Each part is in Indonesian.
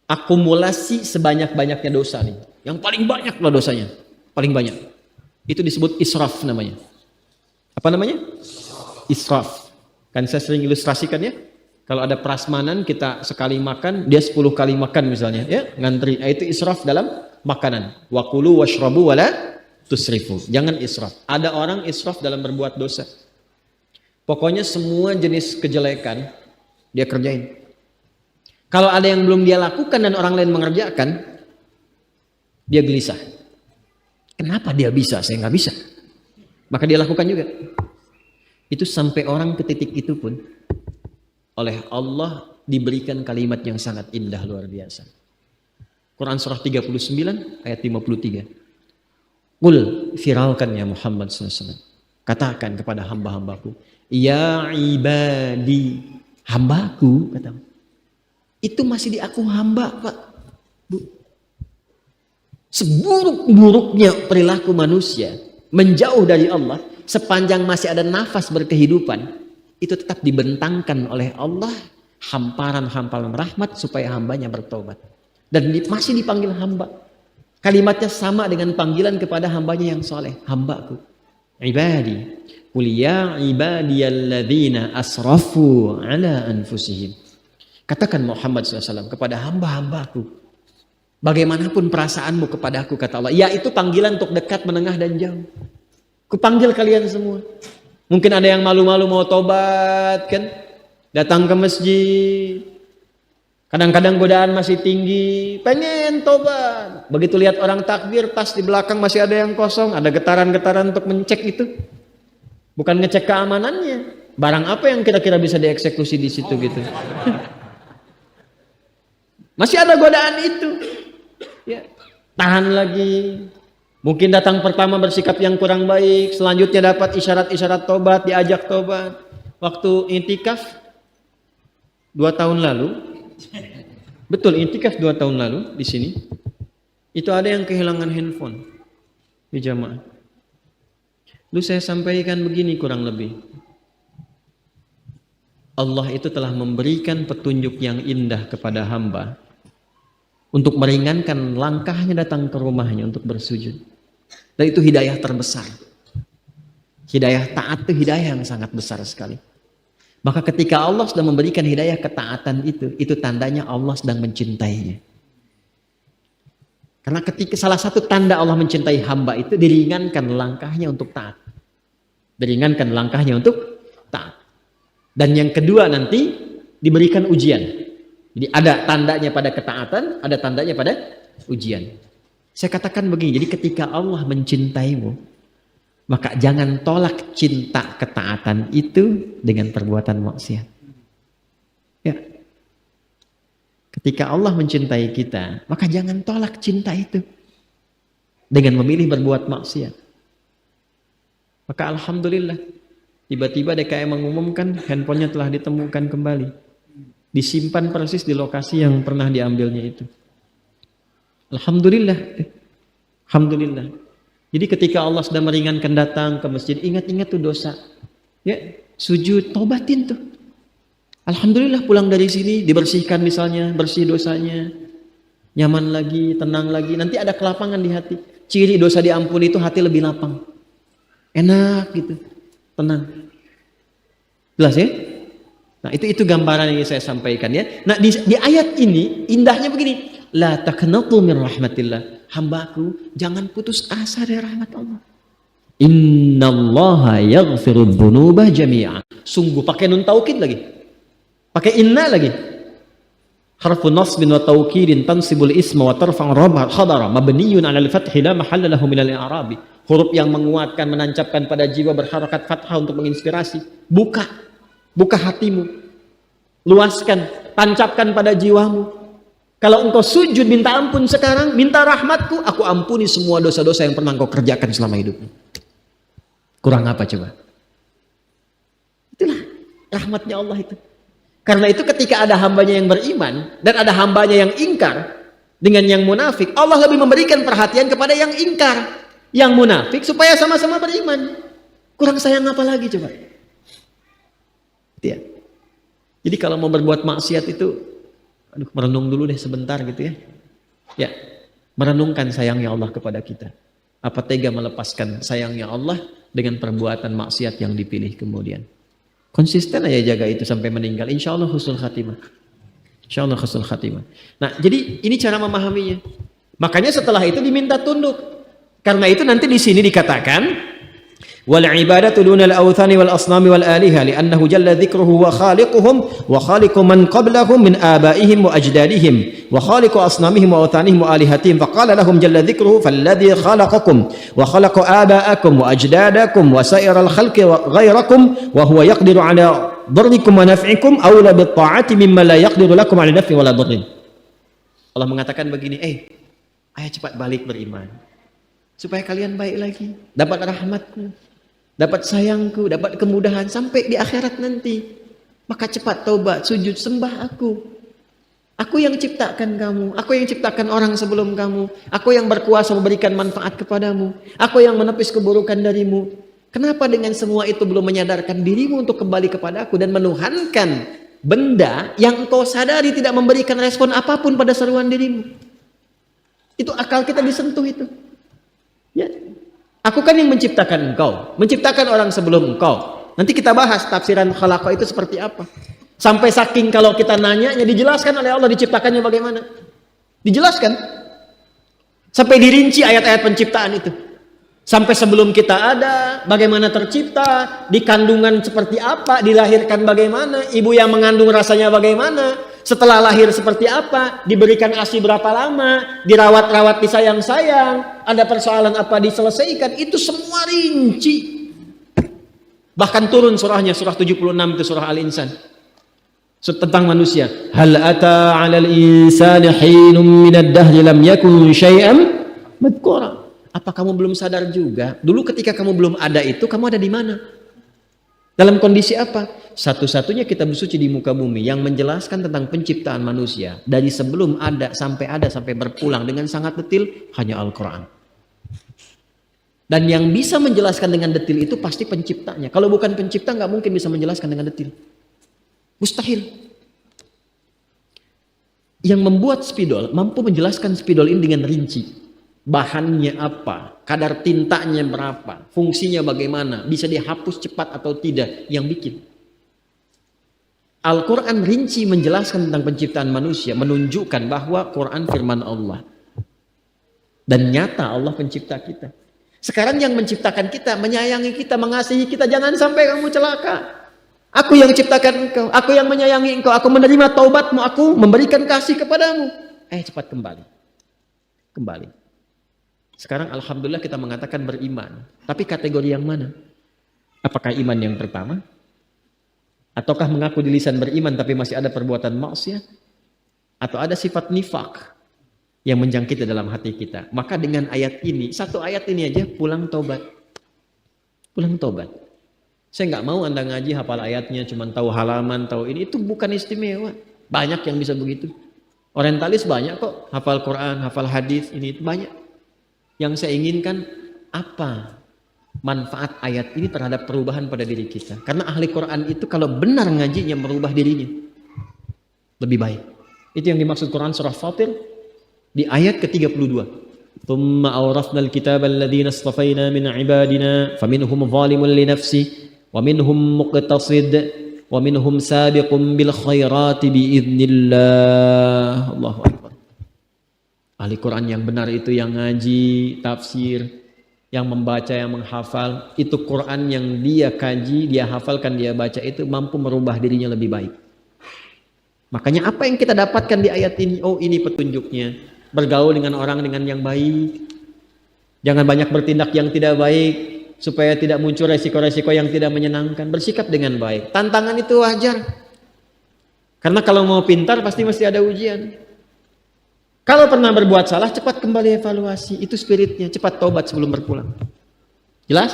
Akumulasi sebanyak-banyaknya dosa nih. Yang paling banyak lah dosanya. Paling banyak. Itu disebut israf namanya. Apa namanya? Israf. Kan saya sering ilustrasikan ya. Kalau ada prasmanan kita sekali makan, dia 10 kali makan misalnya. Ya, ngantri. Itu israf dalam makanan. Wa kulu washrabu wala tusrifu. Jangan israf. Ada orang israf dalam berbuat dosa. Pokoknya semua jenis kejelekan dia kerjain. Kalau ada yang belum dia lakukan dan orang lain mengerjakan, dia gelisah. Kenapa dia bisa, saya nggak bisa? Maka dia lakukan juga. Itu sampai orang ke titik itu pun oleh Allah diberikan kalimat yang sangat indah luar biasa. Quran surah 39 ayat 53. Qul firalkan ya Muhammad SAW. Katakan kepada hamba-hambaku, ya ibadi, hambaku, kata. Itu masih di aku hamba, Pak. Bu. Seburuk-buruknya perilaku manusia menjauh dari Allah, sepanjang masih ada nafas berkehidupan, itu tetap dibentangkan oleh Allah hamparan-hamparan rahmat supaya hambanya bertobat. Dan masih dipanggil hamba. Kalimatnya sama dengan panggilan kepada hambanya yang soleh, hambaku. Ibadi, qul ya ibadiyalladzina asrafu ala anfusihim. Katakan Muhammad SAW kepada hamba-hambaku, bagaimanapun perasaanmu kepada aku, kata Allah. Ya, itu panggilan untuk dekat, menengah, dan jauh. Kupanggil kalian semua. Mungkin ada yang malu-malu mau tobat, kan? Datang ke masjid. Kadang-kadang godaan masih tinggi, pengen tobat. Begitu lihat orang takbir, tas di belakang masih ada yang kosong, ada getaran-getaran untuk mencek itu. Bukan ngecek keamanannya. Barang apa yang kira-kira bisa dieksekusi di situ gitu. Masih ada godaan itu. Ya, tahan lagi. Mungkin datang pertama bersikap yang kurang baik, selanjutnya dapat isyarat-isyarat tobat, diajak tobat. Waktu intikaf 2 tahun lalu, betul intikaf 2 tahun lalu di sini, itu ada yang kehilangan handphone di jamaah. Lalu saya sampaikan begini kurang lebih. Allah itu telah memberikan petunjuk yang indah kepada hamba untuk meringankan langkahnya datang ke rumahnya untuk bersujud. Dan itu hidayah terbesar. Hidayah taat itu hidayah yang sangat besar sekali. Maka ketika Allah sedang memberikan hidayah ketaatan itu tandanya Allah sedang mencintainya. Karena ketika salah satu tanda Allah mencintai hamba itu diringankan langkahnya untuk taat. Diringankan langkahnya untuk taat. Dan yang kedua nanti diberikan ujian. Jadi ada tandanya pada ketaatan, ada tandanya pada ujian. Saya katakan begini, jadi ketika Allah mencintaimu, maka jangan tolak cinta ketaatan itu dengan perbuatan maksiat. Ya. Ketika Allah mencintai kita, maka jangan tolak cinta itu dengan memilih berbuat maksiat. Maka alhamdulillah, tiba-tiba DKM mengumumkan handphonenya telah ditemukan kembali. Disimpan persis di lokasi yang pernah diambilnya itu. Alhamdulillah. Alhamdulillah. Jadi ketika Allah sudah meringankan datang ke masjid, ingat-ingat tuh dosa. Ya, sujud, tobatin tuh. Alhamdulillah pulang dari sini dibersihkan misalnya, bersih dosanya. Nyaman lagi, tenang lagi. Nanti ada kelapangan di hati. Ciri dosa diampuni itu hati lebih lapang. Enak gitu. Tenang. Jelas ya? Nah, itu gambaran yang saya sampaikan ya. Nah, di ayat ini indahnya begini, la taqnatu min rahmatillah. Hambaku, jangan putus asa dari rahmat Allah. Innallaha yaghfiru dzunuba jami'an. Sungguh pakai nun taukid lagi. Pakai inna lagi. Harfu nasbin wa taukidin tansibul isma wa tarfa'u khabara mabniyun 'ala al-fathi la mahalla lahu min al-i'rabi. Huruf yang menguatkan, menancapkan pada jiwa berharakat fathah untuk menginspirasi. Buka hatimu, luaskan, tancapkan pada jiwamu. Kalau engkau sujud minta ampun sekarang, minta rahmatku, aku ampuni semua dosa-dosa yang pernah engkau kerjakan selama hidupmu. Kurang apa coba? Itulah rahmatnya Allah itu. Karena itu ketika ada hambanya yang beriman dan ada hambanya yang ingkar dengan yang munafik, Allah lebih memberikan perhatian kepada yang ingkar, yang munafik supaya sama-sama beriman. Kurang sayang apa lagi coba? Ya. Jadi kalau mau berbuat maksiat itu, merenung dulu deh sebentar gitu ya. Ya, merenungkan sayangnya Allah kepada kita. Apa tega melepaskan sayangnya Allah dengan perbuatan maksiat yang dipilih kemudian. Konsisten aja jaga itu sampai meninggal. Insya Allah husnul khatimah. Insya Allah husnul khatimah. Nah, jadi ini cara memahaminya. Makanya setelah itu diminta tunduk. Karena itu nanti di sini dikatakan wal ibadatu dunal awthani wal asnami wal aliha li'annahu jalla dzikruhu wa khaliquhum wa khaliqu man qablahum min abaihim wa ajdadihim wa khaliqu asnamihim wa awthanihim wa alihatihim faqala lahum jalla dzikruhu falladzi khalaqakum wa khalaqa aba'akum wa ajdadakum wa sa'iral khalqi ghairakum wa huwa yaqdiru ala dharrikum wa naf'ikum awla bit ta'ati mimma la yaqdiru lakum ala naf'i wala dharrin. Allah mengatakan begini, ayo cepat balik beriman supaya kalian baik lagi, dapat rahmatku, dapat sayangku, dapat kemudahan sampai di akhirat nanti. Maka cepat taubat, sujud, sembah aku. Aku yang ciptakan kamu, aku yang ciptakan orang sebelum kamu, aku yang berkuasa memberikan manfaat kepadamu, aku yang menepis keburukan darimu. Kenapa dengan semua itu belum menyadarkan dirimu untuk kembali kepada aku dan menuhankan benda yang engkau sadari tidak memberikan respon apapun pada seruan dirimu? Itu akal kita disentuh itu. Ya. Aku kan yang menciptakan engkau, menciptakan orang sebelum engkau. Nanti kita bahas tafsiran khalaqa itu seperti apa. Sampai saking kalau kita nanya, dijelaskan oleh Allah diciptakannya bagaimana. Dijelaskan. Sampai dirinci ayat-ayat penciptaan itu. Sampai sebelum kita ada, bagaimana tercipta, di kandungan seperti apa, dilahirkan bagaimana, ibu yang mengandung rasanya bagaimana, setelah lahir seperti apa, diberikan ASI berapa lama, dirawat-rawat, disayang-sayang, ada persoalan apa diselesaikan, itu semua rinci. Bahkan turun surahnya, surah 76 itu surah Al-Insan. Tentang manusia. Hal ata 'alal insani hinum minad dahri lam yakun syai'an madhkura. Apa kamu belum sadar juga? Dulu ketika kamu belum ada itu, kamu ada di mana? Dalam kondisi apa? Satu-satunya kitab suci di muka bumi yang menjelaskan tentang penciptaan manusia dari sebelum ada sampai berpulang dengan sangat detil hanya Al-Quran. Dan yang bisa menjelaskan dengan detil itu pasti penciptanya. Kalau bukan pencipta nggak mungkin bisa menjelaskan dengan detil. Mustahil. Yang membuat spidol mampu menjelaskan spidol ini dengan rinci. Bahannya apa, kadar tintanya berapa, fungsinya bagaimana, bisa dihapus cepat atau tidak, yang bikin. Al-Quran rinci menjelaskan tentang penciptaan manusia, menunjukkan bahwa Quran firman Allah. Dan nyata Allah pencipta kita. Sekarang yang menciptakan kita, menyayangi kita, mengasihi kita, jangan sampai kamu celaka. Aku yang ciptakan engkau, aku yang menyayangi engkau, aku menerima taubatmu, aku memberikan kasih kepadamu. Cepat kembali. Kembali. Sekarang alhamdulillah kita mengatakan beriman. Tapi kategori yang mana? Apakah iman yang pertama? Ataukah mengaku di lisan beriman tapi masih ada perbuatan maksiat? Atau ada sifat nifak yang menjangkiti dalam hati kita? Maka dengan ayat ini, satu ayat ini aja pulang tobat. Pulang tobat. Saya nggak mau Anda ngaji hafal ayatnya, cuma tahu halaman, tahu ini. Itu bukan istimewa. Banyak yang bisa begitu. Orientalis banyak kok. Hafal Quran, hafal hadis, ini itu banyak. Yang saya inginkan apa manfaat ayat ini terhadap perubahan pada diri kita. Karena ahli Quran itu kalau benar ngajinya merubah dirinya. Lebih baik. Itu yang dimaksud Quran surah Fatir di ayat ke-32. Thumma awrafnal kitaba alladhina istafayna min ibadina faminhum zalimun li nafsi wa minhum muqtasid wa minhum sabiqun bil khairati biidznillah. Allahu akbar. Ahli Quran yang benar itu yang ngaji, tafsir, yang membaca, yang menghafal. Itu Quran yang dia kaji, dia hafalkan, dia baca itu mampu merubah dirinya lebih baik. Makanya apa yang kita dapatkan di ayat ini? Oh, ini petunjuknya. Bergaul dengan orang dengan yang baik. Jangan banyak bertindak yang tidak baik supaya tidak muncul resiko-resiko yang tidak menyenangkan. Bersikap dengan baik. Tantangan itu wajar. Karena kalau mau pintar pasti mesti ada ujian. Kalau pernah berbuat salah, cepat kembali evaluasi. Itu spiritnya, cepat taubat sebelum berpulang. Jelas?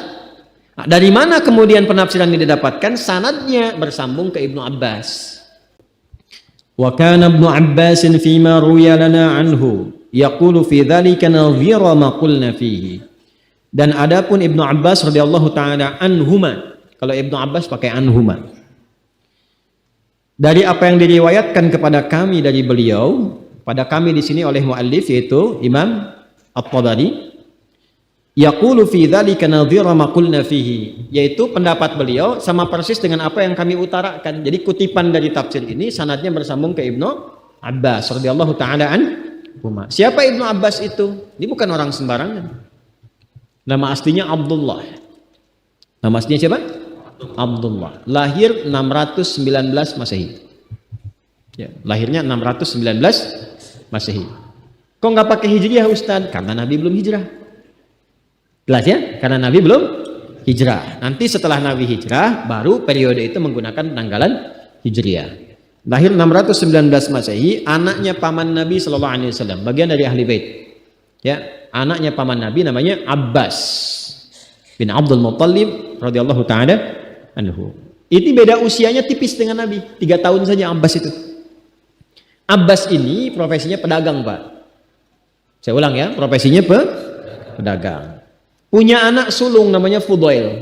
Nah, dari mana kemudian penafsiran ini didapatkan? Sanadnya bersambung ke Ibnu Abbas. Wa kana Ibnu Abbas fima ruya lana anhu yaqulu fi dzalika nadhira ma qulna fihi. Dan adapun Ibnu Abbas radhiyallahu taala anhuma, kalau Ibnu Abbas pakai anhuma. Dari apa yang diriwayatkan kepada kami dari beliau, pada kami di sini oleh muallif yaitu Imam At-Tabari, yaqulu fi dzalika nadhira ma qulna fihi, yaitu pendapat beliau sama persis dengan apa yang kami utarakan. Jadi kutipan dari tafsir ini sanadnya bersambung ke Ibnu Abbas radhiyallahu taala anhuma. Siapa Ibnu Abbas itu? Ini bukan orang sembarangan. Nama aslinya Abdullah. Nama aslinya siapa? Abdullah. Lahir 619 Masehi. Ya, lahirnya 619 Masehi. Kok nggak pakai hijriah Ustaz? Karena Nabi belum hijrah. Jelas ya? Karena Nabi belum hijrah. Nanti setelah Nabi hijrah, baru periode itu menggunakan penanggalan hijriah. Lahir 619 Masehi, anaknya paman Nabi Shallallahu Alaihi Wasallam, bagian dari ahli bait. Ya, anaknya paman Nabi namanya Abbas bin Abdul Muttalib radhiyallahu taala anhu. Ini beda usianya tipis dengan Nabi, 3 tahun saja Abbas itu. Abbas ini profesinya pedagang, Pak. Saya ulang ya, profesinya pedagang. Punya anak sulung namanya Fudail.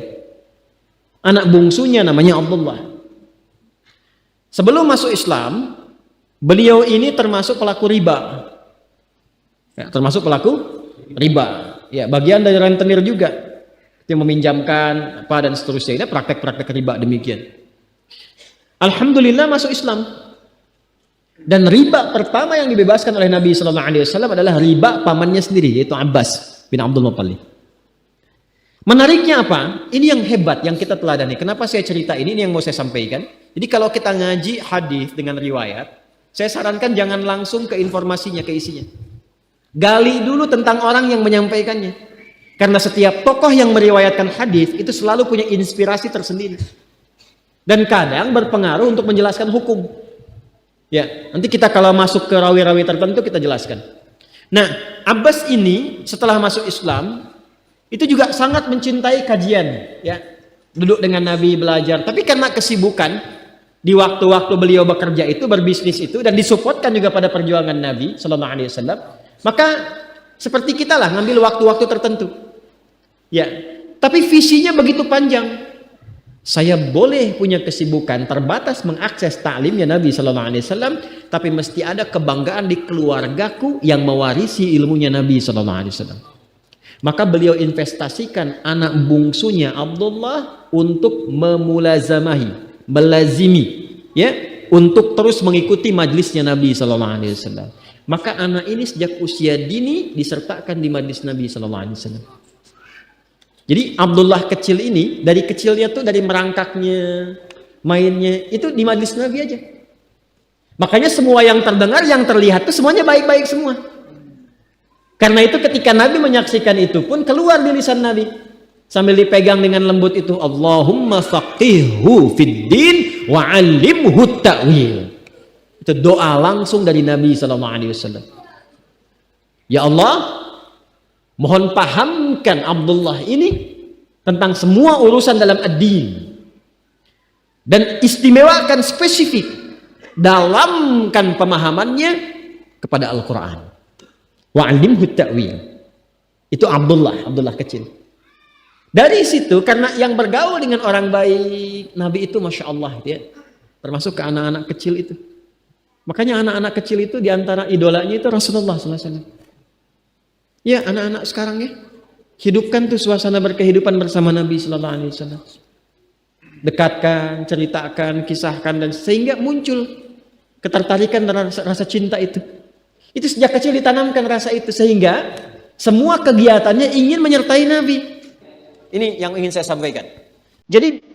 Anak bungsunya namanya Abdullah. Sebelum masuk Islam, beliau ini termasuk pelaku riba. Ya, termasuk pelaku riba. Ya, bagian dari rentenir juga. Yang meminjamkan apa dan seterusnya. Ini praktek-praktek riba demikian. Alhamdulillah masuk Islam. Dan riba pertama yang dibebaskan oleh Nabi Sallallahu Alaihi Wasallam adalah riba pamannya sendiri, yaitu Abbas bin Abdul Muttalib. Menariknya apa? Ini yang hebat yang kita teladani. Kenapa saya cerita ini yang mau saya sampaikan. Jadi kalau kita ngaji hadis dengan riwayat, saya sarankan jangan langsung ke informasinya, ke isinya. Gali dulu tentang orang yang menyampaikannya. Karena setiap tokoh yang meriwayatkan hadis itu selalu punya inspirasi tersendiri. Dan kadang berpengaruh untuk menjelaskan hukum. Ya, nanti kita kalau masuk ke rawi-rawi tertentu kita jelaskan. Nah, Abbas ini setelah masuk Islam itu juga sangat mencintai kajian, ya. Duduk dengan Nabi belajar, tapi karena kesibukan di waktu-waktu beliau bekerja itu, berbisnis itu, dan disupportkan juga pada perjuangan Nabi Sallallahu Alaihi Wasallam, maka seperti kita lah ngambil waktu-waktu tertentu, ya. Tapi visinya begitu panjang. Saya boleh punya kesibukan terbatas mengakses taklimnya Nabi Sallallahu Alaihi Wasallam, tapi mesti ada kebanggaan di keluargaku yang mewarisi ilmunya Nabi Sallallahu Alaihi Wasallam. Maka beliau investasikan anak bungsunya Abdullah untuk memulazamahi, melazimi, ya, untuk terus mengikuti majlisnya Nabi Sallallahu Alaihi Wasallam. Maka anak ini sejak usia dini disertakan di majlis Nabi Sallallahu Alaihi Wasallam. Jadi Abdullah kecil ini dari kecilnya tuh dari merangkaknya, mainnya itu di majlis Nabi aja. Makanya semua yang terdengar, yang terlihat tuh semuanya baik-baik semua. Karena itu ketika Nabi menyaksikan itu pun keluar di lisan Nabi sambil dipegang dengan lembut itu, Allahumma faqihhu fid din wa 'allimhu ta'wil. Itu doa langsung dari Nabi sallallahu alaihi wasallam. Ya Allah, mohon pahamkan Abdullah ini tentang semua urusan dalam ad-din. Dan istimewakan spesifik dalamkan pemahamannya kepada Al-Quran. Wa'alimhu ta'wil. Itu Abdullah kecil. Dari situ, karena yang bergaul dengan orang baik, Nabi itu Masya Allah, ya, termasuk ke anak-anak kecil itu. Makanya anak-anak kecil itu diantara idolanya itu Rasulullah SAW. Ya, anak-anak sekarang ya, hidupkan tuh suasana berkehidupan bersama Nabi Sallallahu Alaihi Wasallam. Dekatkan, ceritakan, kisahkan, dan sehingga muncul ketertarikan dan rasa cinta itu. Itu sejak kecil ditanamkan rasa itu sehingga semua kegiatannya ingin menyertai Nabi. Ini yang ingin saya sampaikan. Jadi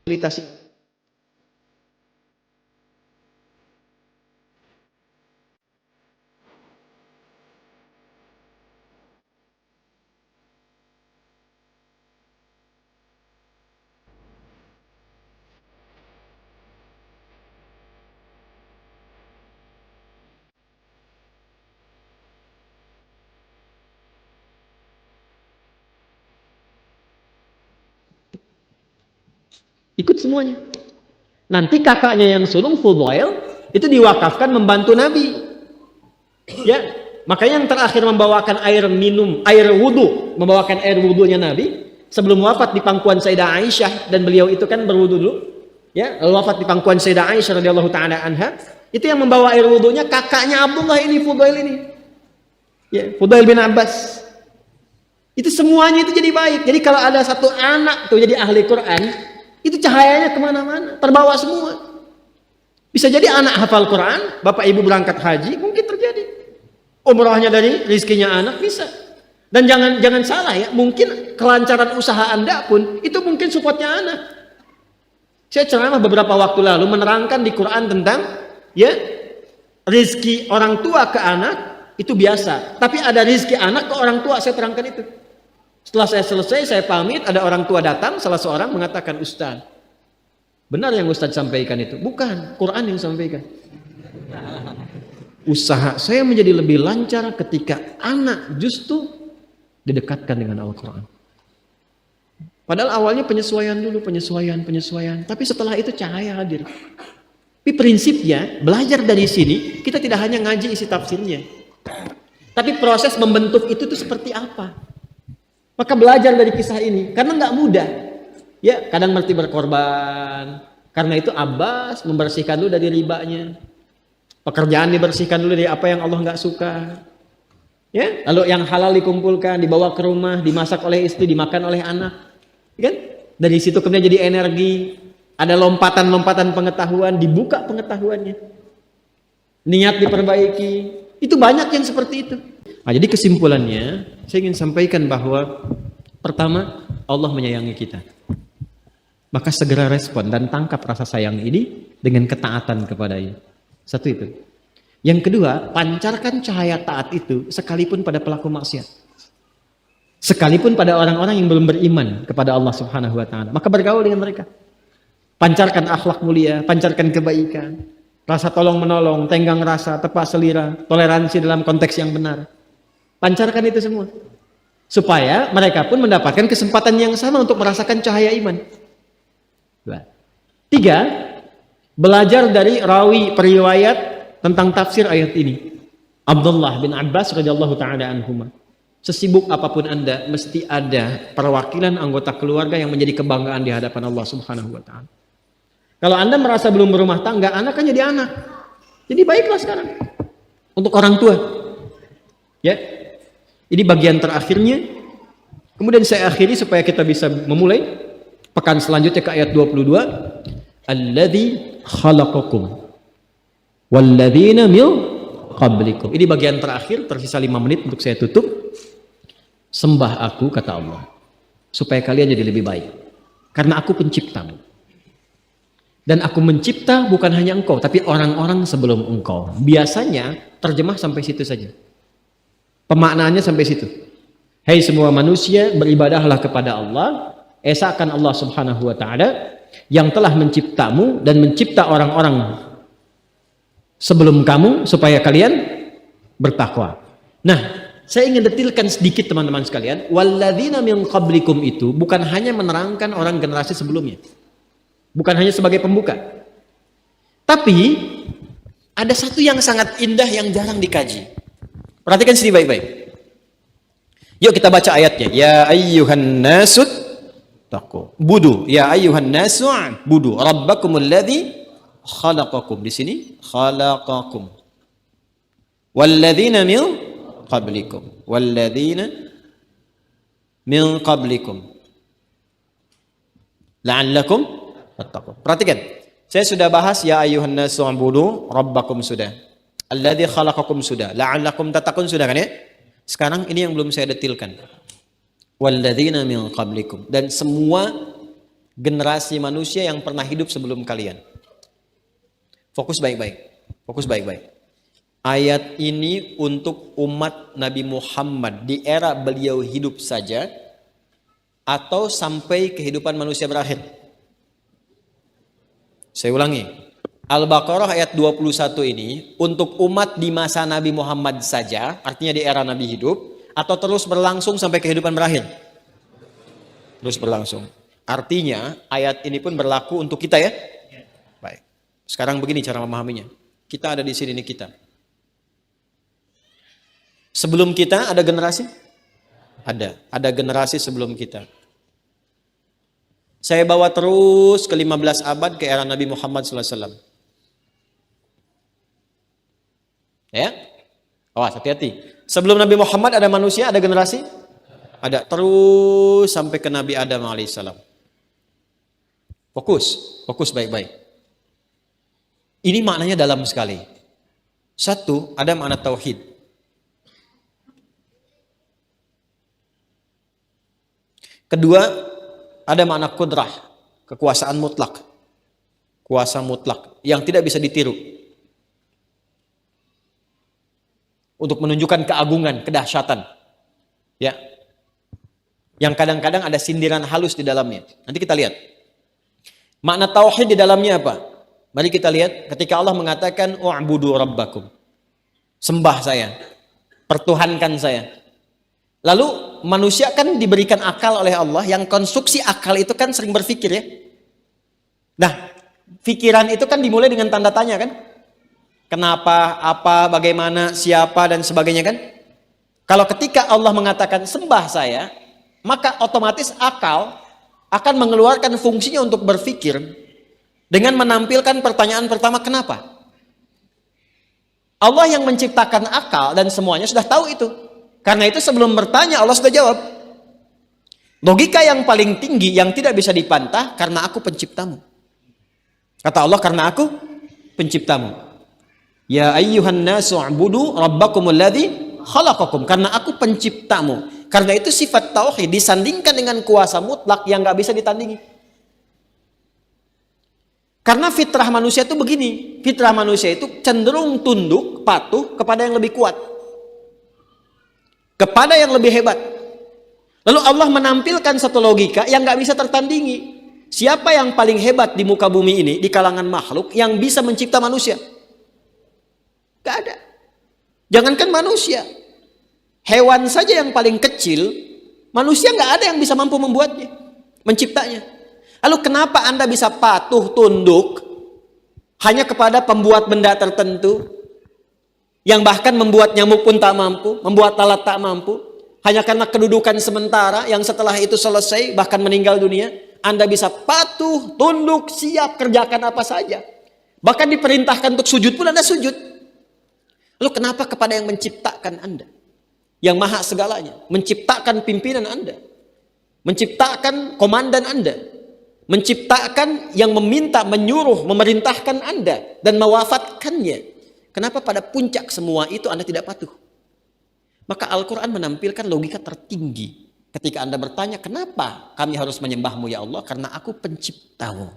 fasilitas ini. Ikut semuanya. Nanti kakaknya yang sulung Fudail itu diwakafkan membantu Nabi. Ya, makanya yang terakhir membawakan air minum, air wudu, membawakan air wudunya Nabi sebelum wafat di pangkuan Sayyidah Aisyah, dan beliau itu kan berwudu dulu. Ya, wafat di pangkuan Sayyidah Aisyah radhiyallahu taala anha. Itu yang membawa air wudunya kakaknya Abdullah ini, Fudail ini. Ya, Fudail bin Abbas. Itu semuanya itu jadi baik. Jadi kalau ada satu anak tuh jadi ahli Quran, itu cahayanya kemana-mana, terbawa semua. Bisa jadi anak hafal Quran, bapak ibu berangkat haji, mungkin terjadi. Umrahnya dari rizkinya anak, bisa. Dan jangan salah ya, mungkin kelancaran usaha Anda pun itu mungkin supportnya anak. Saya ceramah beberapa waktu lalu menerangkan di Quran tentang ya rizki orang tua ke anak itu biasa, tapi ada rizki anak ke orang tua, saya terangkan itu. Setelah saya selesai, saya pamit, ada orang tua datang, salah seorang mengatakan, Ustaz, benar yang Ustaz sampaikan itu? Bukan, Quran yang sampaikan. Usaha saya menjadi lebih lancar ketika anak justru didekatkan dengan Al-Quran. Padahal awalnya penyesuaian dulu, penyesuaian. Tapi setelah itu cahaya hadir. Tapi prinsipnya, belajar dari sini, kita tidak hanya ngaji isi tafsirnya. Tapi proses membentuk itu tuh seperti apa? Maka belajar dari kisah ini, karena nggak mudah. Ya, kadang mesti berkorban. Karena itu Abbas membersihkan dulu dari ribanya. Pekerjaan dibersihkan dulu dari apa yang Allah nggak suka. Ya, lalu yang halal dikumpulkan, dibawa ke rumah, dimasak oleh istri, dimakan oleh anak. Kan? Dari situ kemudian jadi energi. Ada lompatan-lompatan pengetahuan, dibuka pengetahuannya. Niat diperbaiki. Itu banyak yang seperti itu. Nah, jadi kesimpulannya, saya ingin sampaikan bahwa pertama, Allah menyayangi kita. Maka segera respon dan tangkap rasa sayang ini dengan ketaatan kepadanya. Satu itu. Yang kedua, pancarkan cahaya taat itu sekalipun pada pelaku maksiat. Sekalipun pada orang-orang yang belum beriman kepada Allah Subhanahu wa taala. Maka bergaul dengan mereka. Pancarkan akhlak mulia, pancarkan kebaikan, rasa tolong menolong, tenggang rasa, tepat selira, toleransi dalam konteks yang benar. Pancarkan itu semua. Supaya mereka pun mendapatkan kesempatan yang sama untuk merasakan cahaya iman. 3. Belajar dari rawi periwayat tentang tafsir ayat ini. Abdullah bin Abbas radhiyallahu taala anhuma. Sesibuk apapun Anda, mesti ada perwakilan anggota keluarga yang menjadi kebanggaan di hadapan Allah Subhanahu wa taala. Kalau Anda merasa belum berumah tangga, anak kan jadi anak. Jadi baiklah sekarang untuk orang tua. Ya. Ini bagian terakhirnya. Kemudian saya akhiri supaya kita bisa memulai pekan selanjutnya ke ayat 22. Alladzi khalaqakum walladzina min qablikum. Ini bagian terakhir, tersisa 5 menit untuk saya tutup. Sembah aku, kata Allah, supaya kalian jadi lebih baik. Karena aku penciptamu. Dan aku mencipta bukan hanya engkau, tapi orang-orang sebelum engkau. Biasanya terjemah sampai situ saja. Pemaknaannya sampai situ. Hai semua manusia, beribadahlah kepada Allah, esakan Allah Subhanahu wa taala yang telah menciptamu dan mencipta orang-orang sebelum kamu supaya kalian bertakwa. Nah, saya ingin detilkan sedikit teman-teman sekalian. Walladzina min qablikum itu bukan hanya menerangkan orang generasi sebelumnya. Bukan hanya sebagai pembuka. Tapi ada satu yang sangat indah yang jarang dikaji. Perhatikan sini baik-baik. Yuk kita baca ayatnya. Ya ayyuhan nasut taqu. Budu. Ya ayyuhan nasu budu. Rabbakumul ladzi khalaqakum. Di sini khalaqakum. Walladzina min qablikum. Walladzina min qablikum. La'allakum tattaqun. Perhatikan. Saya sudah bahas ya ayyuhan nasu budu rabbakum sudah. Alladzi khalaqakum sudah. La'allakum tattaqun sudah kan ya? Sekarang ini yang belum saya detilkan. Walladzina min qablikum. Dan semua generasi manusia yang pernah hidup sebelum kalian. Fokus baik-baik. Fokus baik-baik. Ayat ini untuk umat Nabi Muhammad di era beliau hidup saja atau sampai kehidupan manusia berakhir. Saya ulangi. Al-Baqarah ayat 21 ini untuk umat di masa Nabi Muhammad saja, artinya di era Nabi hidup, atau terus berlangsung sampai kehidupan berakhir? Terus berlangsung. Artinya ayat ini pun berlaku untuk kita ya. Baik. Sekarang begini cara memahaminya. Kita ada di sini nih kita. Sebelum kita ada generasi? Ada generasi sebelum kita. Saya bawa terus ke 15 abad ke era Nabi Muhammad SAW. Ya, awas hati-hati. Sebelum Nabi Muhammad ada manusia, ada generasi? Ada, terus sampai ke Nabi Adam alaihissalam. Fokus baik-baik. Ini maknanya dalam sekali. Satu, ada makna tauhid. Kedua, ada makna kudrah, kekuasaan mutlak. Kuasa mutlak yang tidak bisa ditiru. Untuk menunjukkan keagungan, kedahsyatan. Ya. Yang kadang-kadang ada sindiran halus di dalamnya. Nanti kita lihat. Makna tauhid di dalamnya apa? Mari kita lihat ketika Allah mengatakan u'budu rabbakum. Sembah saya. Pertuhankan saya. Lalu manusia kan diberikan akal oleh Allah, yang konstruksi akal itu kan sering berpikir ya. Nah, pikiran itu kan dimulai dengan tanda tanya kan? Kenapa, apa, bagaimana, siapa, dan sebagainya kan? Kalau ketika Allah mengatakan sembah saya, maka otomatis akal akan mengeluarkan fungsinya untuk berpikir dengan menampilkan pertanyaan pertama, kenapa? Allah yang menciptakan akal dan semuanya sudah tahu itu. Karena itu sebelum bertanya Allah sudah jawab. Logika yang paling tinggi yang tidak bisa dipantah, karena aku penciptamu. Kata Allah, karena aku penciptamu. Ya ayyuhan nasu u'budu rabbakumul ladzi khalaqakum, karena aku penciptamu. Karena itu sifat tauhid disandingkan dengan kuasa mutlak yang gak bisa ditandingi. Karena fitrah manusia itu begini, fitrah manusia itu cenderung tunduk, patuh kepada yang lebih kuat, kepada yang lebih hebat. Lalu Allah menampilkan satu logika yang gak bisa tertandingi. Siapa yang paling hebat di muka bumi ini, di kalangan makhluk, yang bisa mencipta manusia? Gak ada. Jangankan manusia, hewan saja yang paling kecil, manusia gak ada yang bisa mampu membuatnya, menciptanya. Lalu kenapa Anda bisa patuh tunduk hanya kepada pembuat benda tertentu, yang bahkan membuat nyamuk pun tak mampu, membuat lalat tak mampu, hanya karena kedudukan sementara yang setelah itu selesai bahkan meninggal dunia? Anda bisa patuh, tunduk, siap kerjakan apa saja, bahkan diperintahkan untuk sujud pun Anda sujud. Lalu kenapa kepada yang menciptakan Anda, yang maha segalanya, menciptakan pimpinan Anda, menciptakan komandan Anda, menciptakan yang meminta, menyuruh, memerintahkan Anda dan mewafatkannya, kenapa pada puncak semua itu Anda tidak patuh? Maka Al-Quran menampilkan logika tertinggi ketika Anda bertanya, kenapa kami harus menyembahmu ya Allah? Karena aku penciptamu.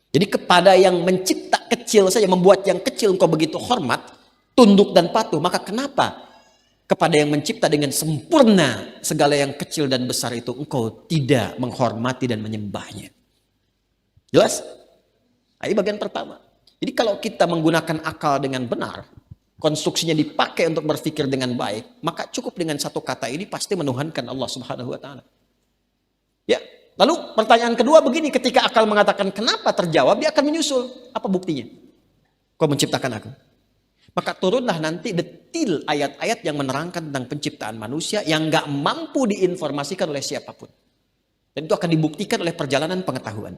Jadi kepada yang mencipta kecil saja, membuat yang kecil engkau begitu hormat, tunduk dan patuh, maka kenapa kepada yang mencipta dengan sempurna segala yang kecil dan besar itu engkau tidak menghormati dan menyembahnya? Jelas? Ini bagian pertama. Jadi kalau kita menggunakan akal dengan benar, konstruksinya dipakai untuk berpikir dengan baik, maka cukup dengan satu kata ini pasti menuhankan Allah Subhanahu wa taala. Ya, lalu pertanyaan kedua begini, ketika akal mengatakan kenapa terjawab, dia akan menyusul, apa buktinya? Kau menciptakan aku. Maka turunlah nanti detil ayat-ayat yang menerangkan tentang penciptaan manusia yang gak mampu diinformasikan oleh siapapun. Dan itu akan dibuktikan oleh perjalanan pengetahuan.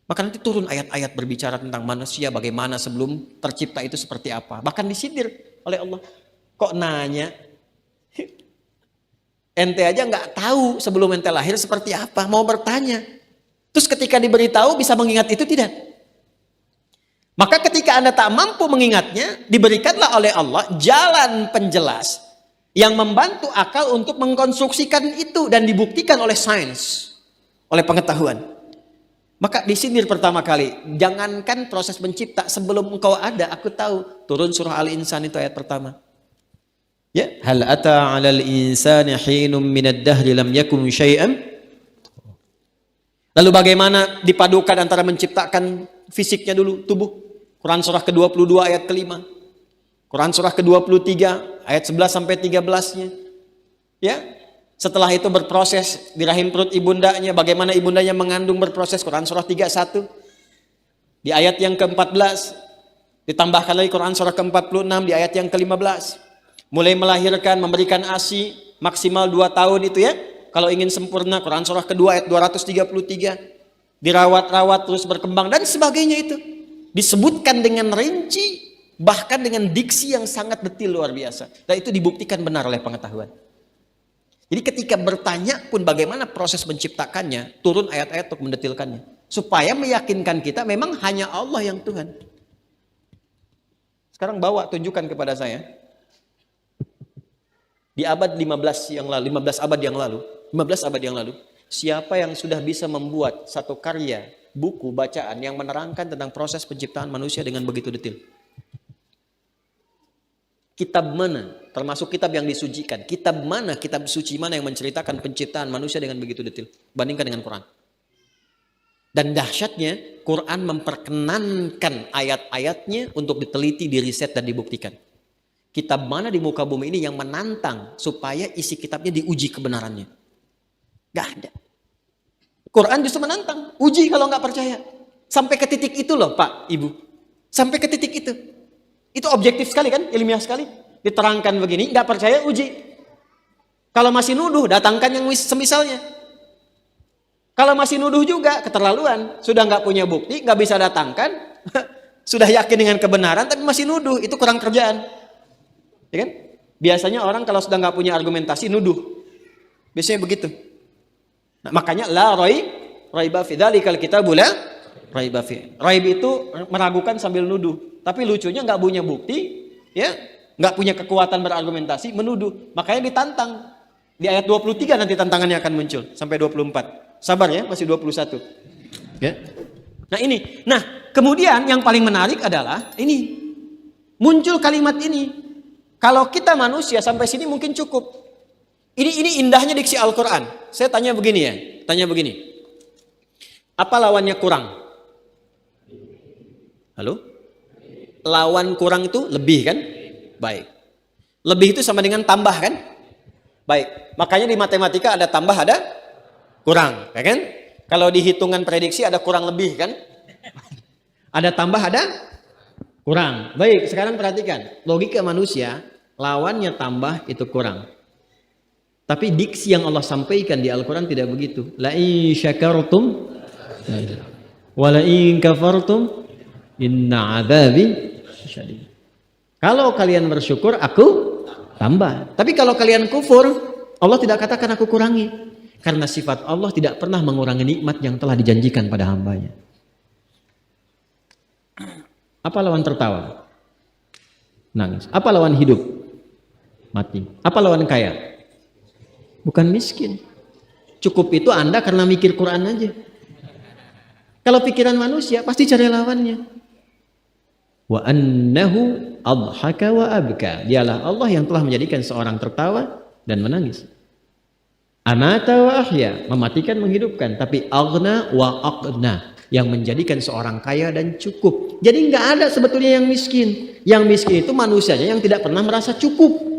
Maka nanti turun ayat-ayat berbicara tentang manusia, bagaimana sebelum tercipta itu seperti apa. Bahkan disindir oleh Allah. Kok nanya? Ente aja gak tahu sebelum ente lahir seperti apa, mau bertanya. Terus ketika diberitahu bisa mengingat itu tidak? Maka ketika Anda tak mampu mengingatnya, diberikanlah oleh Allah jalan penjelas yang membantu akal untuk mengkonstruksikan itu dan dibuktikan oleh sains, oleh pengetahuan. Maka disindir pertama kali, jangankan proses mencipta, sebelum engkau ada, aku tahu. Turun surah Al-Insan itu ayat pertama. Ya, hal ata 'alal insani hinum minad dahri lam yakun syai'an. Lalu bagaimana dipadukan antara menciptakan fisiknya dulu, tubuh. Quran surah ke-22 ayat ke-5. Quran surah ke-23 ayat 11 sampai 13-nya. Ya. Setelah itu berproses di rahim perut ibundanya, bagaimana ibundanya mengandung berproses, Quran surah 31. Di ayat yang ke-14 ditambahkan lagi Quran surah ke-46 di ayat yang ke-15. Mulai melahirkan, memberikan ASI maksimal 2 tahun itu ya. Kalau ingin sempurna, Quran surah kedua ayat 233. Dirawat-rawat terus berkembang dan sebagainya itu. Disebutkan dengan rinci, bahkan dengan diksi yang sangat detil luar biasa. Dan itu dibuktikan benar oleh pengetahuan. Jadi ketika bertanya pun bagaimana proses menciptakannya, turun ayat-ayat untuk mendetilkannya. Supaya meyakinkan kita memang hanya Allah yang Tuhan. Sekarang bawa tunjukkan kepada saya. Di abad 15 yang lalu, 15 abad yang lalu, siapa yang sudah bisa membuat satu karya, buku, bacaan yang menerangkan tentang proses penciptaan manusia dengan begitu detil? Kitab mana, termasuk kitab yang disucikan, kitab mana, kitab suci mana yang menceritakan penciptaan manusia dengan begitu detil? Bandingkan dengan Quran. Dan dahsyatnya, Quran memperkenankan ayat-ayatnya untuk diteliti, diriset, dan dibuktikan. Kitab mana di muka bumi ini yang menantang supaya isi kitabnya diuji kebenarannya? Gak ada. Quran justru menantang. Uji kalau nggak percaya. Sampai ke titik itu loh Pak, Ibu. Sampai ke titik itu. Itu objektif sekali kan, ilmiah sekali. Diterangkan begini, nggak percaya uji. Kalau masih nuduh, datangkan yang semisalnya. Kalau masih nuduh juga, keterlaluan. Sudah nggak punya bukti, nggak bisa datangkan. Sudah yakin dengan kebenaran, tapi masih nuduh. Itu kurang kerjaan. Ya kan? Biasanya orang kalau sudah nggak punya argumentasi nuduh. Biasanya begitu. Nah, makanya la raiba fi dzalikal kitabu la raiba fi. Raib itu meragukan sambil nuduh. Tapi lucunya nggak punya bukti, ya, nggak punya kekuatan berargumentasi, menuduh. Makanya ditantang. Di ayat 23 nanti tantangannya akan muncul sampai 24. Sabar ya, masih 21. Ya. Nah, ini. Nah, kemudian yang paling menarik adalah ini. Muncul kalimat ini. Kalau kita manusia sampai sini mungkin cukup. Ini indahnya diksi Al-Quran. Saya tanya begini ya. Tanya begini. Apa lawannya kurang? Halo? Lawan kurang itu lebih kan? Baik. Lebih itu sama dengan tambah kan? Baik. Makanya di matematika ada tambah, ada kurang. Ya kan? Kalau di hitungan prediksi ada kurang lebih kan? Ada tambah, ada kurang. Baik, sekarang perhatikan. Logika manusia. Lawannya tambah itu kurang. Tapi diksi yang Allah sampaikan di Al-Quran tidak begitu. La in syakartum wa la in kafartum inna adzabi syadid. Kalau kalian bersyukur aku tambah. Tapi kalau kalian kufur, Allah tidak katakan aku kurangi. Karena sifat Allah tidak pernah mengurangi nikmat yang telah dijanjikan pada hambanya. Apa lawan tertawa? Nangis. Apa lawan hidup? Mati. Apa lawan kaya? Bukan miskin. Cukup itu Anda karena mikir Quran aja. Kalau pikiran manusia pasti cari lawannya. Wa annahu adhaka wa abka. Dialah Allah yang telah menjadikan seorang tertawa dan menangis. Amata wa ahya, mematikan menghidupkan, tapi aghna wa aqna, yang menjadikan seorang kaya dan cukup. Jadi nggak ada sebetulnya yang miskin. Yang miskin itu manusianya yang tidak pernah merasa cukup.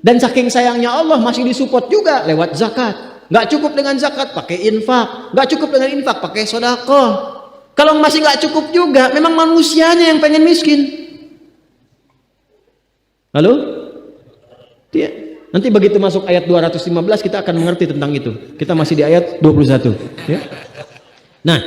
Dan saking sayangnya Allah masih disupport juga lewat zakat. Nggak cukup dengan zakat, pakai infak. Nggak cukup dengan infak, pakai sedekah. Kalau masih nggak cukup juga, memang manusianya yang pengen miskin. Halo? Iya. Nanti begitu masuk ayat 215 kita akan mengerti tentang itu. Kita masih di ayat 21. Ya. Nah,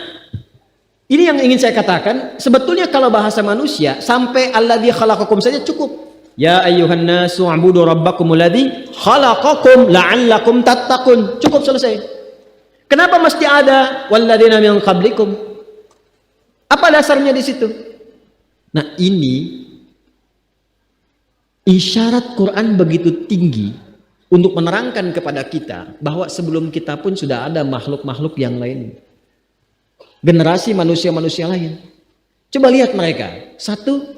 ini yang ingin saya katakan. Sebetulnya kalau bahasa manusia, sampai alladzi khalaqakum saja cukup. Ya ayyuhan nasu ubudu rabbakumul ladzi khalaqakum la'allakum tattaqun. Cukup, selesai. Kenapa mesti ada walladzina min qablikum? Apa dasarnya di situ? Nah, ini isyarat Quran begitu tinggi untuk menerangkan kepada kita bahwa sebelum kita pun sudah ada makhluk-makhluk yang lain. generasi manusia-manusia lain. Coba lihat mereka. Satu,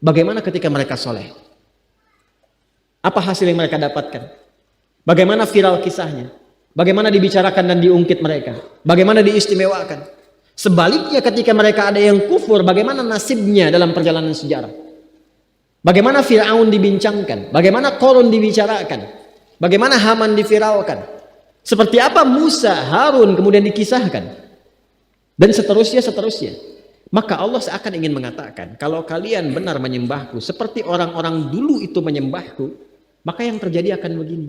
bagaimana ketika mereka soleh? Apa hasil yang mereka dapatkan? Bagaimana viral kisahnya? Bagaimana dibicarakan dan diungkit mereka? Bagaimana diistimewakan? Sebaliknya ketika mereka ada yang kufur, bagaimana nasibnya dalam perjalanan sejarah? Bagaimana Fir'aun dibincangkan? Bagaimana Qarun dibicarakan? Bagaimana Haman diviralkan? Seperti apa Musa, Harun kemudian dikisahkan? Dan seterusnya. Maka Allah seakan ingin mengatakan, kalau kalian benar menyembahku seperti orang-orang dulu itu menyembahku, maka yang terjadi akan begini.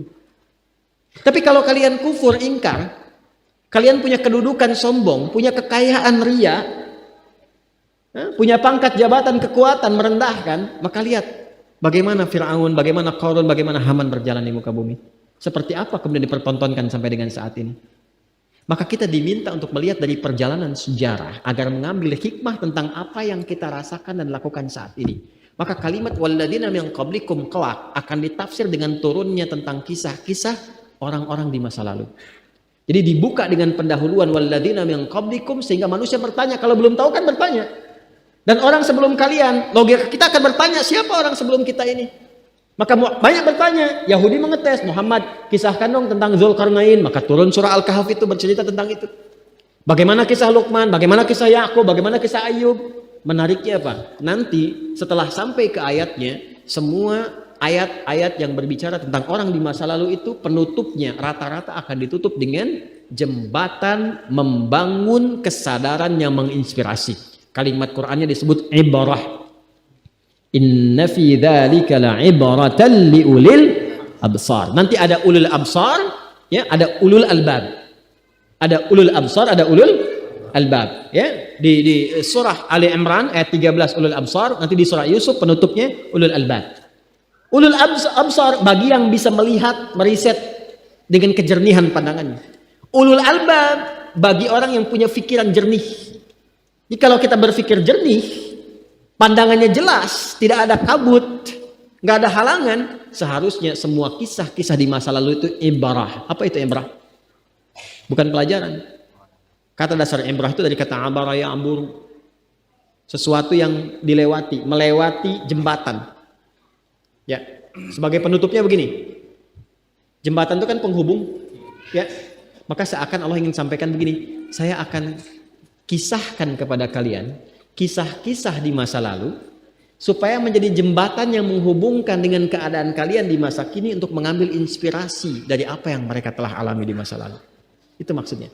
Tapi kalau kalian kufur, ingkar, kalian punya kedudukan sombong, punya kekayaan ria, punya pangkat jabatan kekuatan merendahkan, maka lihat bagaimana Fir'aun, bagaimana Qarun, bagaimana Haman berjalan di muka bumi. Seperti apa kemudian dipertontonkan sampai dengan saat ini. Maka kita diminta untuk melihat dari perjalanan sejarah agar mengambil hikmah tentang apa yang kita rasakan dan lakukan saat ini. Maka kalimat walladzina min qablikum kelak akan ditafsir dengan turunnya tentang kisah-kisah orang-orang di masa lalu. Jadi dibuka dengan pendahuluan walladzina min qablikum sehingga manusia bertanya, kalau belum tahu kan bertanya. Dan orang sebelum kalian, logika kita akan bertanya, siapa orang sebelum kita ini? Maka banyak bertanya, Yahudi mengetes, Muhammad kisahkan dong tentang Dzulkarnain, maka turun surah Al-Kahf itu bercerita tentang itu. Bagaimana kisah Luqman, bagaimana kisah Yakub, bagaimana kisah Ayub. Menariknya apa? Nanti setelah sampai ke ayatnya, semua ayat-ayat yang berbicara tentang orang di masa lalu itu penutupnya rata-rata akan ditutup dengan jembatan membangun kesadaran yang menginspirasi. Kalimat Qur'annya disebut ibarah. Inna fi dzalika la'ibratan liulil absar. Nanti ada ulul absar, ya, ada ulul albab. Ada ulul absar, ada ulul albab, ya. Di surah Ali Imran ayat 13 ulul absar, nanti di surah Yusuf penutupnya ulul albab. Ulul absar bagi yang bisa melihat, meriset dengan kejernihan pandangannya. Ulul albab bagi orang yang punya pikiran jernih. Jadi kalau kita berpikir jernih, pandangannya jelas, tidak ada kabut, nggak ada halangan, seharusnya semua kisah-kisah di masa lalu itu ibarah. Apa itu ibarah? Bukan pelajaran. Kata dasar ibarah itu dari kata abara ya'bur. Sesuatu yang dilewati, melewati jembatan. Ya, sebagai penutupnya begini. Jembatan itu kan penghubung, ya. Maka seakan Allah ingin sampaikan begini, saya akan kisahkan kepada kalian kisah-kisah di masa lalu supaya menjadi jembatan yang menghubungkan dengan keadaan kalian di masa kini untuk mengambil inspirasi dari apa yang mereka telah alami di masa lalu. Itu maksudnya.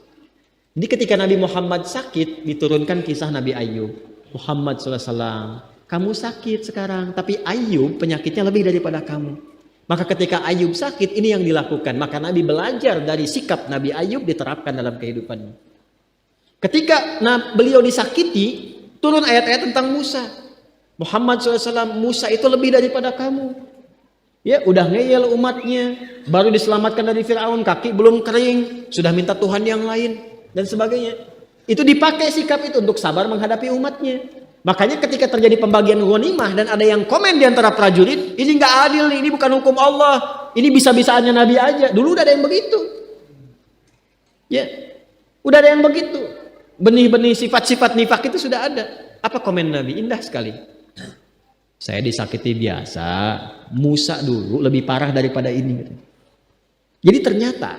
Jadi ketika Nabi Muhammad sakit, diturunkan kisah Nabi Ayub. Muhammad SAW, kamu sakit sekarang, tapi Ayub penyakitnya lebih daripada kamu. Maka ketika Ayub sakit, ini yang dilakukan. Maka Nabi belajar dari sikap Nabi Ayub diterapkan dalam kehidupannya. Ketika beliau disakiti, turun ayat-ayat tentang Musa. Muhammad SAW, Musa itu lebih daripada kamu. Ya, udah ngeyel umatnya, baru diselamatkan dari Fir'aun, kaki belum kering, sudah minta Tuhan yang lain, dan sebagainya. Itu dipakai sikap itu untuk sabar menghadapi umatnya. Makanya ketika terjadi pembagian ghanimah dan ada yang komen di antara prajurit, ini nggak adil, ini bukan hukum Allah, ini bisa-bisaannya Nabi aja. Dulu udah ada yang begitu. Ya, udah ada yang begitu. Benih-benih sifat-sifat nifak itu sudah ada. Apa komen Nabi? Indah sekali. Saya disakiti biasa, Musa dulu lebih parah daripada ini. Jadi ternyata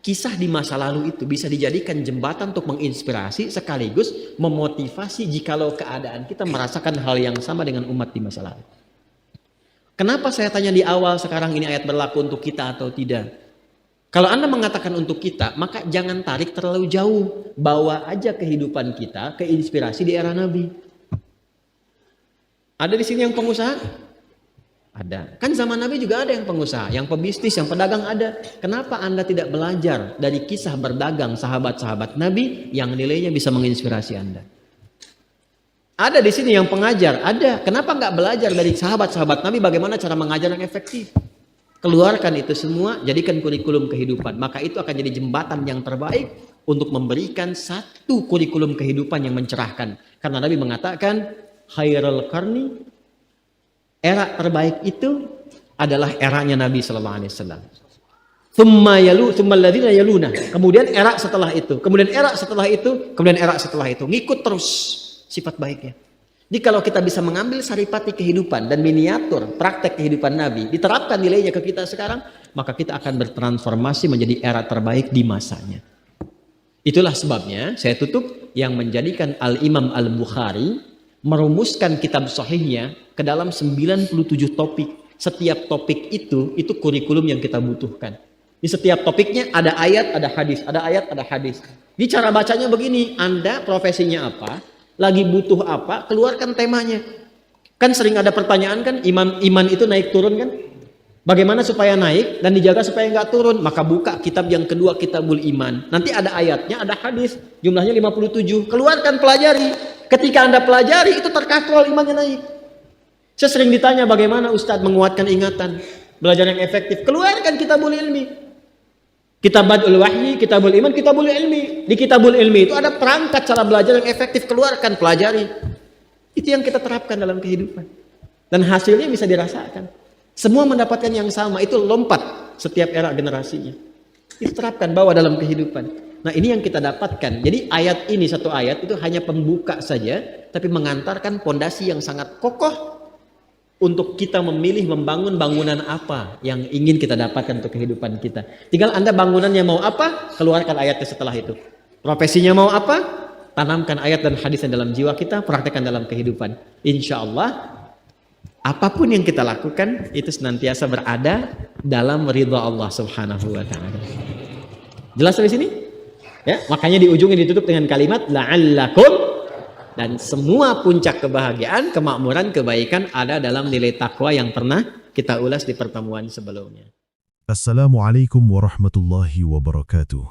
kisah di masa lalu itu bisa dijadikan jembatan untuk menginspirasi sekaligus memotivasi jikalau keadaan kita merasakan hal yang sama dengan umat di masa lalu. Kenapa saya tanya di awal sekarang ini ayat berlaku untuk kita atau tidak? Kalau Anda mengatakan untuk kita, maka jangan tarik terlalu jauh. Bawa aja kehidupan kita ke inspirasi di era Nabi. Ada di sini yang pengusaha? Ada. Kan zaman Nabi juga ada yang pengusaha, yang pebisnis, yang pedagang ada. Kenapa Anda tidak belajar dari kisah berdagang sahabat-sahabat Nabi yang nilainya bisa menginspirasi Anda? Ada di sini yang pengajar, ada. Kenapa nggak belajar dari sahabat-sahabat Nabi bagaimana cara mengajar yang efektif? Keluarkan itu semua, jadikan kurikulum kehidupan. Maka itu akan jadi jembatan yang terbaik untuk memberikan satu kurikulum kehidupan yang mencerahkan. Karena Nabi mengatakan, khairul qarni, era terbaik itu adalah eranya Nabi SAW. Tsummal ladzina yaluna. Kemudian era setelah itu, kemudian era setelah itu, kemudian era setelah itu. Ngikut terus sifat baiknya. Jadi kalau kita bisa mengambil saripati kehidupan dan miniatur praktek kehidupan Nabi, diterapkan nilainya ke kita sekarang, maka kita akan bertransformasi menjadi era terbaik di masanya. Itulah sebabnya saya tutup yang menjadikan Al-Imam Al-Bukhari merumuskan kitab sahihnya ke dalam 97 topik. Setiap topik itu kurikulum yang kita butuhkan. Di setiap topiknya ada ayat, ada hadis, ada ayat, ada hadis. Di cara bacanya begini, Anda profesinya apa, lagi butuh apa, keluarkan temanya. Kan sering ada pertanyaan kan, iman itu naik turun kan? Bagaimana supaya naik dan dijaga supaya nggak turun? Maka buka kitab yang kedua, Kitabul Iman. Nanti ada ayatnya, ada hadis, jumlahnya 57. Keluarkan, pelajari. Ketika Anda pelajari, itu terkatrol imannya naik. Saya sering ditanya bagaimana Ustadz menguatkan ingatan, belajar yang efektif. Keluarkan Kitabul Ilmi. Kitab Badul Wahyi, Kitabul Iman, Kitabul Ilmi. Di Kitabul Ilmi itu ada perangkat cara belajar yang efektif. Keluarkan, pelajari. Itu yang kita terapkan dalam kehidupan. Dan hasilnya bisa dirasakan. Semua mendapatkan yang sama. Itu lompat setiap era generasinya. Diterapkan, bawa dalam kehidupan. Nah ini yang kita dapatkan. Jadi ayat ini, satu ayat itu hanya pembuka saja. Tapi mengantarkan pondasi yang sangat kokoh untuk kita memilih membangun bangunan apa yang ingin kita dapatkan untuk kehidupan kita. Tinggal Anda bangunannya mau apa, keluarkan ayatnya setelah itu. Profesinya mau apa, tanamkan ayat dan hadis dalam jiwa kita, praktekkan dalam kehidupan. Insya Allah, apapun yang kita lakukan, itu senantiasa berada dalam ridha Allah subhanahu wa ta'ala. Jelas sampai sini? Ya, makanya di ujungnya ditutup dengan kalimat la'allakum. Dan semua puncak kebahagiaan, kemakmuran, kebaikan ada dalam nilai takwa yang pernah kita ulas di pertemuan sebelumnya. Assalamualaikum warahmatullahi wabarakatuh.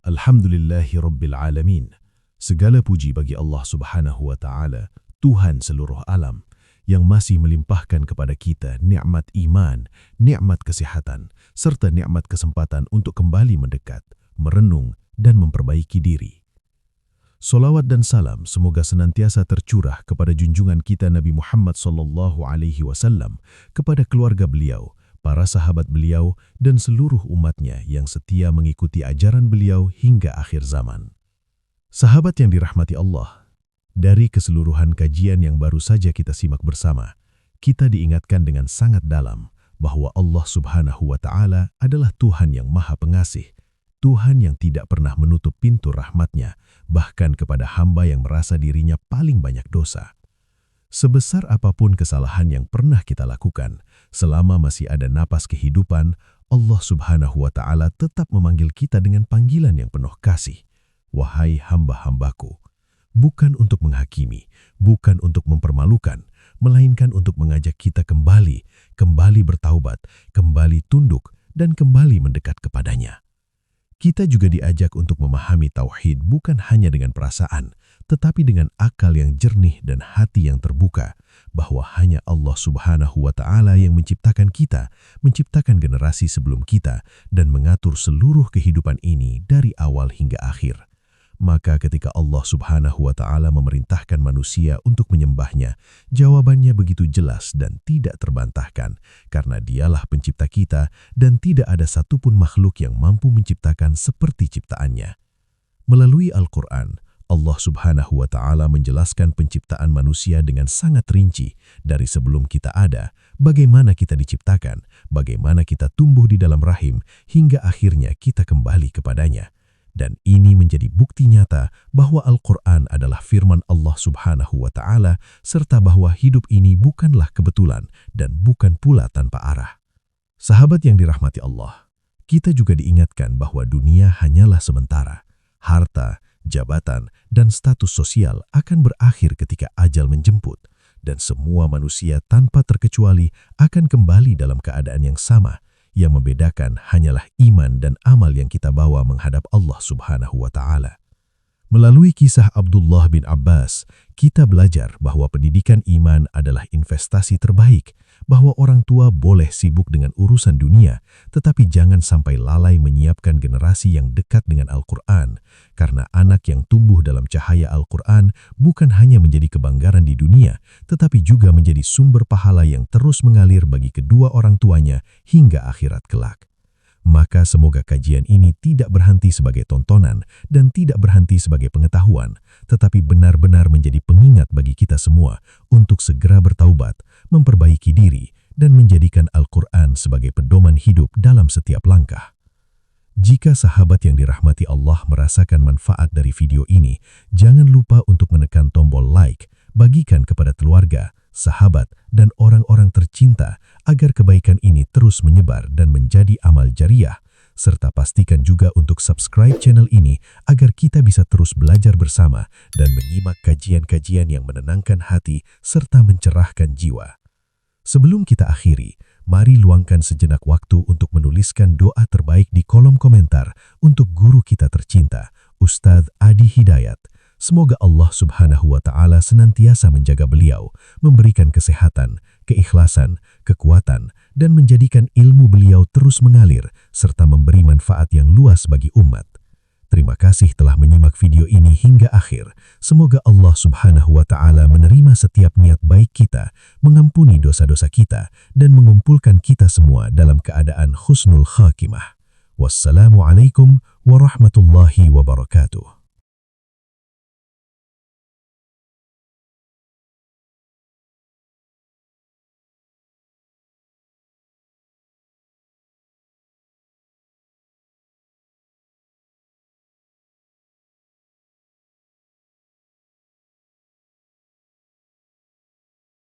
Alhamdulillahi rabbil alamin. Segala puji bagi Allah subhanahu wa ta'ala, Tuhan seluruh alam, yang masih melimpahkan kepada kita nikmat iman, nikmat kesehatan, serta nikmat kesempatan untuk kembali mendekat, merenung, dan memperbaiki diri. Salawat dan salam semoga senantiasa tercurah kepada junjungan kita Nabi Muhammad SAW, kepada keluarga beliau, para sahabat beliau, dan seluruh umatnya yang setia mengikuti ajaran beliau hingga akhir zaman. Sahabat yang dirahmati Allah, dari keseluruhan kajian yang baru saja kita simak bersama, kita diingatkan dengan sangat dalam bahwa Allah Subhanahu wa Ta'ala adalah Tuhan yang Maha Pengasih, Tuhan yang tidak pernah menutup pintu rahmat-Nya, bahkan kepada hamba yang merasa dirinya paling banyak dosa. Sebesar apapun kesalahan yang pernah kita lakukan, selama masih ada napas kehidupan, Allah Subhanahu wa Ta'ala tetap memanggil kita dengan panggilan yang penuh kasih. Wahai hamba-hambaku, bukan untuk menghakimi, bukan untuk mempermalukan, melainkan untuk mengajak kita kembali bertaubat, kembali tunduk, dan kembali mendekat kepadanya. Kita juga diajak untuk memahami tauhid bukan hanya dengan perasaan, tetapi dengan akal yang jernih dan hati yang terbuka, bahwa hanya Allah Subhanahu wa Ta'ala yang menciptakan kita, menciptakan generasi sebelum kita, dan mengatur seluruh kehidupan ini dari awal hingga akhir. Maka ketika Allah Subhanahu wa Ta'ala memerintahkan manusia untuk menyembahnya, jawabannya begitu jelas dan tidak terbantahkan, karena Dialah pencipta kita dan tidak ada satupun makhluk yang mampu menciptakan seperti ciptaannya. Melalui Al-Quran, Allah Subhanahu wa Ta'ala menjelaskan penciptaan manusia dengan sangat rinci dari sebelum kita ada, bagaimana kita diciptakan, bagaimana kita tumbuh di dalam rahim, hingga akhirnya kita kembali kepadanya. Dan ini menjadi bukti nyata bahwa Al-Quran adalah firman Allah Subhanahu wa Ta'ala, serta bahwa hidup ini bukanlah kebetulan dan bukan pula tanpa arah. Sahabat yang dirahmati Allah, kita juga diingatkan bahwa dunia hanyalah sementara. Harta, jabatan, dan status sosial akan berakhir ketika ajal menjemput, dan semua manusia tanpa terkecuali akan kembali dalam keadaan yang sama. Yang membedakan hanyalah iman dan amal yang kita bawa menghadap Allah Subhanahu wa Ta'ala. Melalui kisah Abdullah bin Abbas, kita belajar bahwa pendidikan iman adalah investasi terbaik, bahwa orang tua boleh sibuk dengan urusan dunia, tetapi jangan sampai lalai menyiapkan generasi yang dekat dengan Al-Quran, karena anak yang tumbuh dalam cahaya Al-Quran bukan hanya menjadi kebanggaran di dunia, tetapi juga menjadi sumber pahala yang terus mengalir bagi kedua orang tuanya hingga akhirat kelak. Maka semoga kajian ini tidak berhenti sebagai tontonan dan tidak berhenti sebagai pengetahuan, tetapi benar-benar menjadi pengingat bagi kita semua untuk segera bertaubat, memperbaiki diri, dan menjadikan Al-Quran sebagai pedoman hidup dalam setiap langkah. Jika sahabat yang dirahmati Allah merasakan manfaat dari video ini, jangan lupa untuk menekan tombol like, bagikan kepada keluarga, sahabat, dan orang-orang tercinta agar kebaikan ini terus menyebar dan menjadi amal jariah, serta pastikan juga untuk subscribe channel ini agar kita bisa terus belajar bersama dan menyimak kajian-kajian yang menenangkan hati serta mencerahkan jiwa. Sebelum kita akhiri, mari luangkan sejenak waktu untuk menuliskan doa terbaik di kolom komentar untuk guru kita tercinta, Ustadz Adi Hidayat. Semoga Allah Subhanahu wa Ta'ala senantiasa menjaga beliau, memberikan kesehatan, keikhlasan, kekuatan, dan menjadikan ilmu beliau terus mengalir serta memberi manfaat yang luas bagi umat. Terima kasih telah menyimak video ini hingga akhir. Semoga Allah Subhanahu wa Ta'ala menerima setiap niat baik kita, mengampuni dosa-dosa kita, dan mengumpulkan kita semua dalam keadaan husnul khatimah. Wassalamualaikum warahmatullahi wabarakatuh.